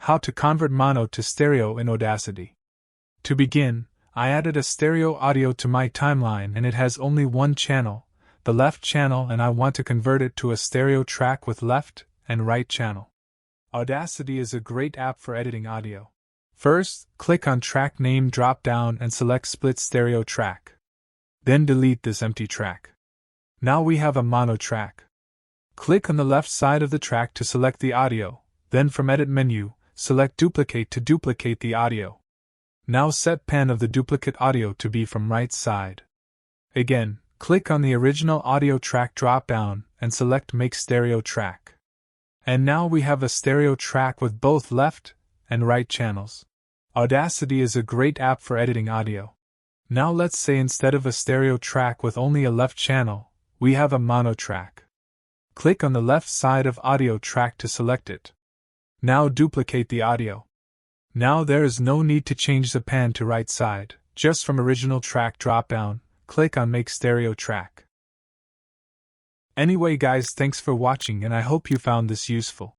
How to convert mono to stereo in Audacity. To begin, I added a stereo audio to my timeline and it has only one channel, the left channel, and I want to convert it to a stereo track with left and right channel. Audacity is a great app for editing audio. First, click on track name drop-down and select split stereo track. Then delete this empty track. Now we have a mono track. Click on the left side of the track to select the audio, then from Edit menu, select Duplicate to duplicate the audio. Now set pan of the duplicate audio to be from right side. Again, click on the original audio track drop-down and select Make Stereo Track. And now we have a stereo track with both left and right channels. Audacity is a great app for editing audio. Now let's say instead of a stereo track with only a left channel, we have a mono track. Click on the left side of audio track to select it. Now duplicate the audio. Now there is no need to change the pan to right side, just from original track drop-down, click on Make Stereo Track. Anyway guys, thanks for watching and I hope you found this useful.